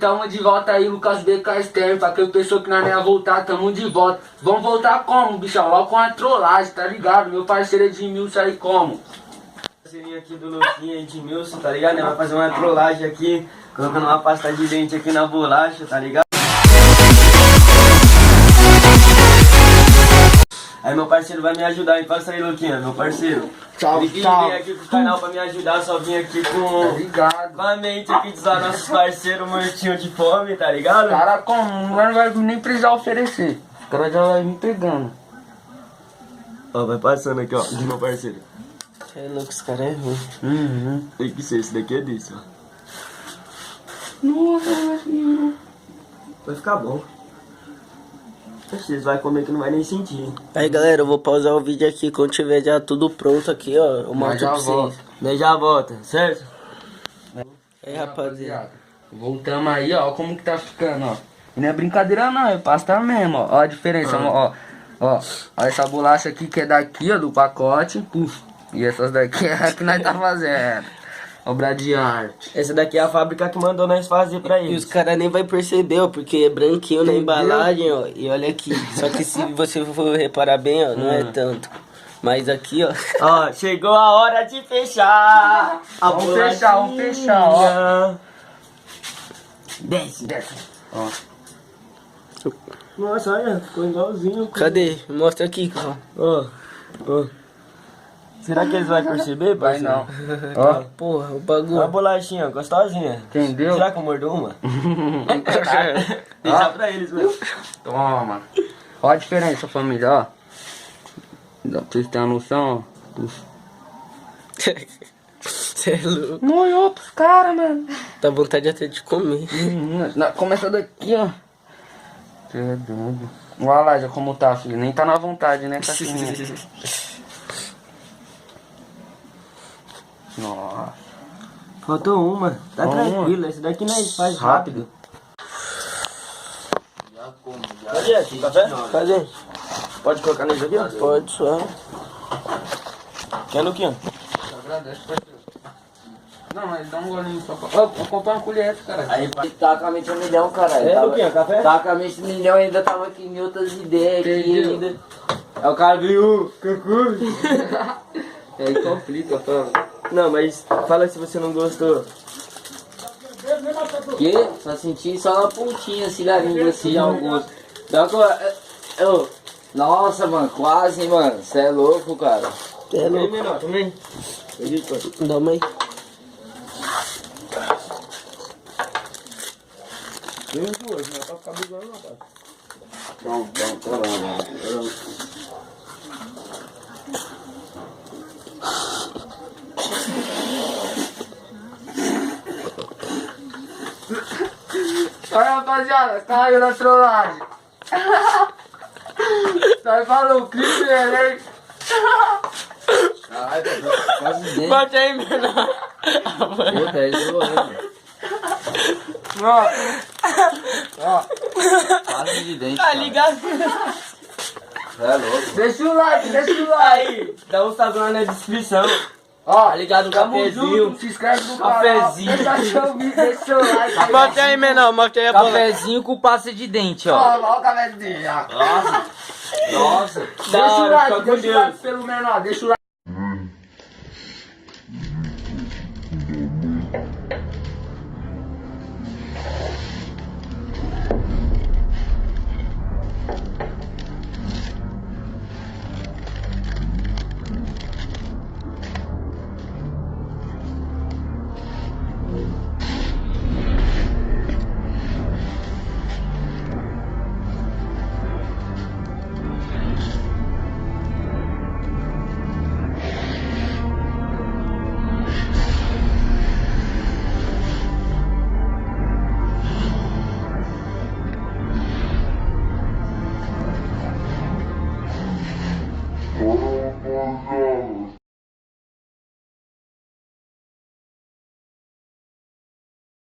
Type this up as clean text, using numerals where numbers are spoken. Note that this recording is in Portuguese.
Tamo de volta aí, Lucas BK Stern, pra quem pensou que nós não ia voltar, tamo de volta. Vamos voltar como, bichão? Logo com a trollagem, tá ligado? Meu parceiro Edmilson aí como? Parceirinho aqui do Luquinha, Edmilson, tá ligado? Vai fazer uma trollagem aqui, colocando uma pasta de dente aqui na bolacha, tá ligado? Aí meu parceiro vai me ajudar, hein? Passa aí, Luquinha, meu parceiro. Tchau, Ele tchau. veio aqui pro canal pra me ajudar, só vim aqui Tá com ligado? a mente aqui de usar nossos parceiros mortinhos de fome, tá ligado? Cara, como? Não vai nem precisar oferecer. Os caras já vai me pegando. Ó, vai passando aqui, ó, de meu parceiro. Você é louco, esse cara é ruim. Tem que ser, esse daqui é desse, ó. Nossa, Vai ficar bom. Vocês vão comer que não vai nem sentir. Aí galera, eu vou pausar o vídeo aqui. Quando tiver já tudo pronto aqui, ó, eu mostro já pra vocês. volto. Daí já volta, certo? Aí rapaziada, Voltamos aí, ó, como que tá ficando, ó. E não é brincadeira não, é pasta mesmo, ó. Ó a diferença, ó. Ó, essa bolacha aqui que é daqui, ó, do pacote. Puf. E essas daqui é a que nós tá fazendo. Obra de arte. Essa daqui é a fábrica que mandou nós fazer pra e eles. os caras nem vai perceber, ó, porque é branquinho na embalagem, ó. E olha aqui, só que se você for reparar bem, ó, não é tanto. Mas aqui, ó. Ó, chegou a hora de fechar. Vamos fechar, ó. Desce. Ó. Nossa, olha, ficou igualzinho. Cadê? Mostra aqui, ó. Ó. Será que eles vão perceber, Vai parceiro? não. Ó, Porra, o Olha a bagulho. bolachinha, gostosinha. entendeu? Será que eu mordo uma? Deixa pra eles, meu. Toma. Ó a diferença, família, ó. Dá pra vocês terem uma noção, ó. Você é louco. Não olhou pros caras, mano. Dá vontade até de comer. Começa daqui, ó. Cê é doido. Olha lá já como tá, filho. Nem tá na vontade, né, cachorrinha? Nossa. Faltou uma. Tá Uma. tranquilo, esse daqui nós faz rápido. Cadê aqui, café? Cadê? Pode colocar nesse aqui, ó? Pode só. Quer, Luquinha? Agradece, parceiro. Não, mas dá um golinho só pra... Ó, vou comprar uma colher, cara. Aí tá com a mente a milhão, caralho. É, Luquinha, café? Tá com a mente a milhão, ainda tava aqui em outras ideias aqui Entendeu? ainda. Aí o cara viu, Cancún. Aí complica, fala. Não, mas fala se você não gostou. Que? Só senti só na pontinha, assim, da língua, assim, já o gosto. Dá uma... Nossa, mano, quase, mano. Cê é louco, cara. Cê é Também, louco. menor, também. Dá uma aí. Tem duas, não é pra ficar brigando, não, pai. Olha, rapaziada, caiu na trollagem. Sai falou, o clipe dele, hein? Caralho, quase dentro. Bate aí, menor. Puta, é zoando. Ó, Quase de dente. Tá ligado? É louco. deixa o like. Aí, dá um salve lá na descrição. Ó, Tá ligado? Um tamo cafezinho. junto, se inscreve no canal. Cafezinho. Deixa seu vídeo, deixa seu like. Bate aí, menor, mostra aí a bola. Cafezinho com pasta de dente, ó. Ó, o cafezinho. Nossa. Nossa, Deixa o da hora, like, fica com deixa o like Deus. pelo menor, deixa o like.